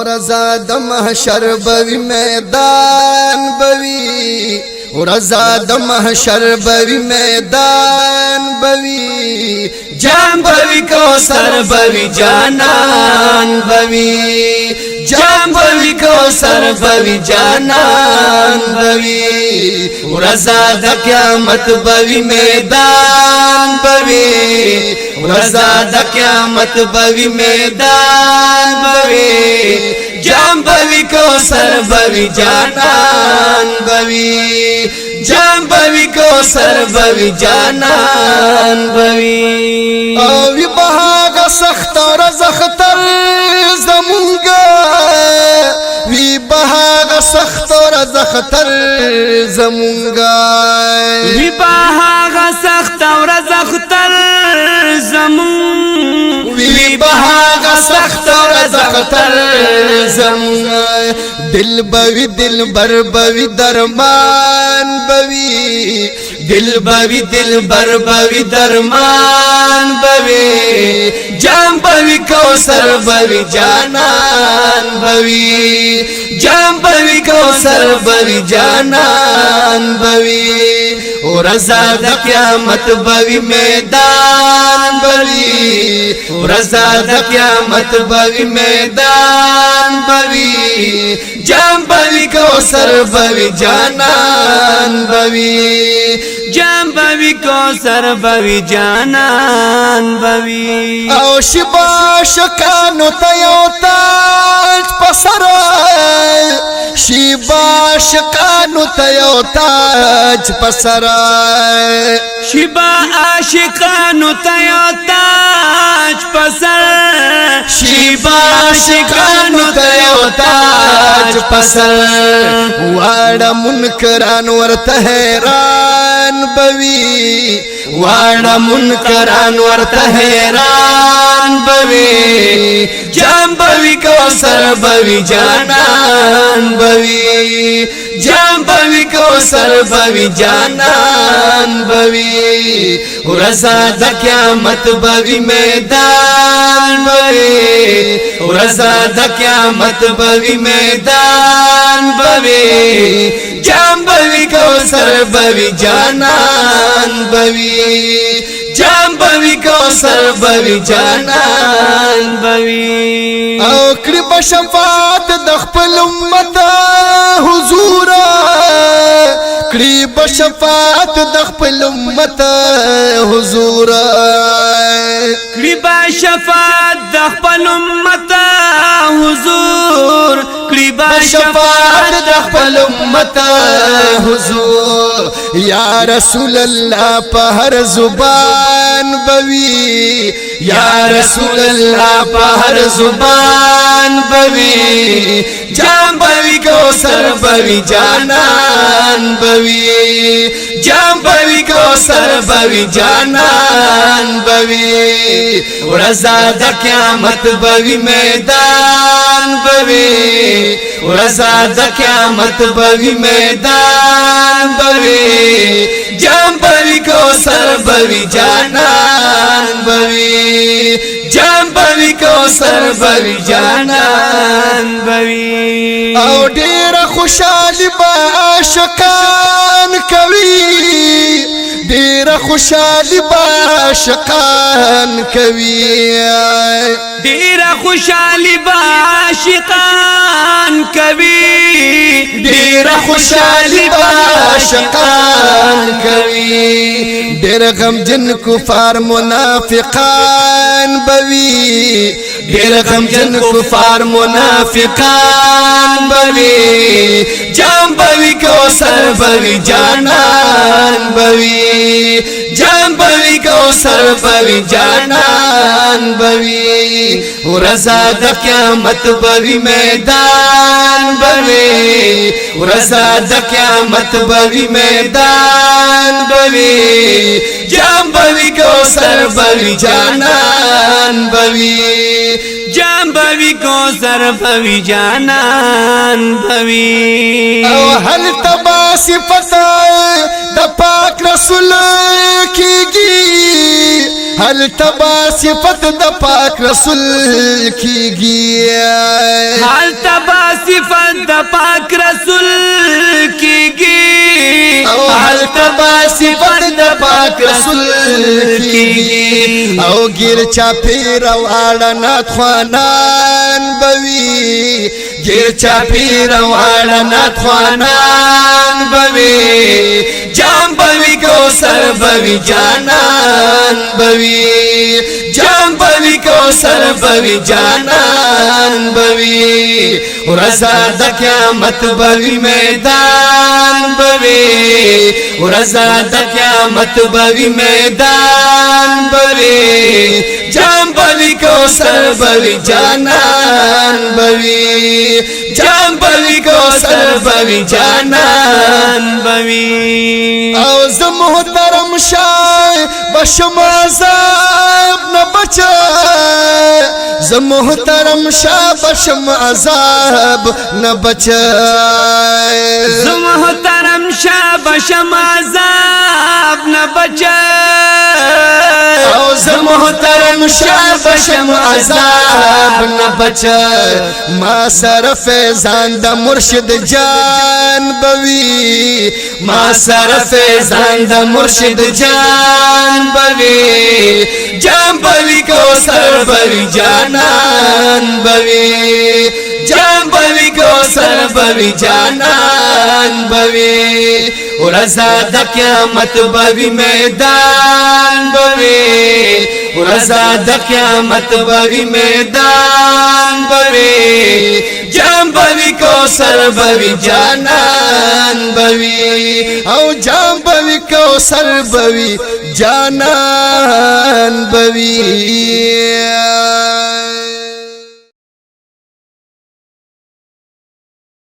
رضا د محشر بوی میدان بوی رضا د محشر بوی میدان بوی جام بوی کوثر بوی جانان بوی جام بوی کوثر بوی جانان بوی رضا د قیامت بوی میدان بوی رضا د قیامت بوی میدان بوی جام بوی کوثر بوی جانان بوی جام بوی کوثر بوی جانان بوی او وی بهاغه سخت او رزختر زمونگا وی بهاغه سخت او رزختر زمونگا وی بهاغه سخت او رزختر زمون وی بهاغه سخت او رزختر زمون دل بوی دل بر بوی درمان بوی دل بوی دل بر بوی درمان بوی جام بوی کوثر بوی جانان بوی جام بوی کوثر بوی جانان بوی رضا د قیامت بوی میدان بوی رضا د قیامت بوی میدان بوی جام بوی کوثر بوی جانان بوی جام بوی کوثر بوی جانان بوی او شبا شکانو تیو تاج پسرای شبا شکانو تیو تاج پسرای شبا عاشقانو تیو تاج پسر شبا عاشقانو تیو تاج پسر واړه منکران ورته حیران بوي واړه منکران ورته حیران بوي جام بوي کوثر بوي جانان بوي جام بوي کوثر بوي جانان بوي رضا د قیامت بوي میدان بوي رضا د قیامت بوي میدان بوي جام بوي کوثر بوي جانان بوي جام بوي کوثر بوي جانان بوي او کړي بشفاعت د خپل امت حضور کړي بشفاعت د خپل امت حضور کړي بشفاعت د خپل امت حضور کړي بشفاعت د خپل امت حضور یا رسول الله په هر زبان بوي یا رسول الله په هر زبان بوي جام بوي کوثر بوي جانان بوي جام بوي کوثر بوي جانان بوي رضا د قیامت بوي میدان بوي رضا د قیامت بوي میدان بوي جام بوي کوثر بوي جانان بوي جام بوي کوثر بوي جانان بوي او ډیر خوشالي با عاشقان کوي ډیر خوشالي با عاشقان کوي ډیر خوشالي با عاشقان کوي ډیر خوشالي با عاشقان کوي ډیر غمجن کفار منافقان بوي ډیر غمجن کفار منافقان بوي جام بوي کوثر بوي جانان بوي جام بوي کوثر بوي جانان بوي رضا د قیامت بوي میدان بوي رضا د قیامت بوي میدان بوي جام بوي کوثر بوي جانان بوي جام بوي کوثر بوي جانان بوي او هل تبا صفت د پاک رسول کیږي هل تبا صفت د پاک رسول کیږي حال تبا صفت د پاک رسول کیږي حال تبا صفت د پاک رسول کیږي او گیر چا پیر واړه نات خوانان بوي گیر چا پیر واړه نات خوانان بوي جام بوي کو سر بوي جانان بوي جام بوي کو سر بوي جانان بوي ورزا د قیامت بوي میدان بوي ورزا د قیامت بوي میدان بوي جام بوي کو سر بوي جانان بوي جام بوي کو سر بوي جانان بوي او ز محترم شای بشم عذاب نہ بچا ز محترم شای بشم عذاب نہ بچا ز محترم شای بشم عذاب نہ بچا او ز محترم شای بشم عذاب نہ بچا ما سر فیضان د مرشد جان بوي ما سر فیضان د مرشد جان بوي جان بوي کو سر بوي جانان بوي جان بوي کو سر بوي جانان بوي ورزا د قیامت بوي میدان بوي ورزا د قیامت بوي میدان بوي جان بوي کو سر بوي جانان بوي او جان بوي کو سر بوي جانان بوي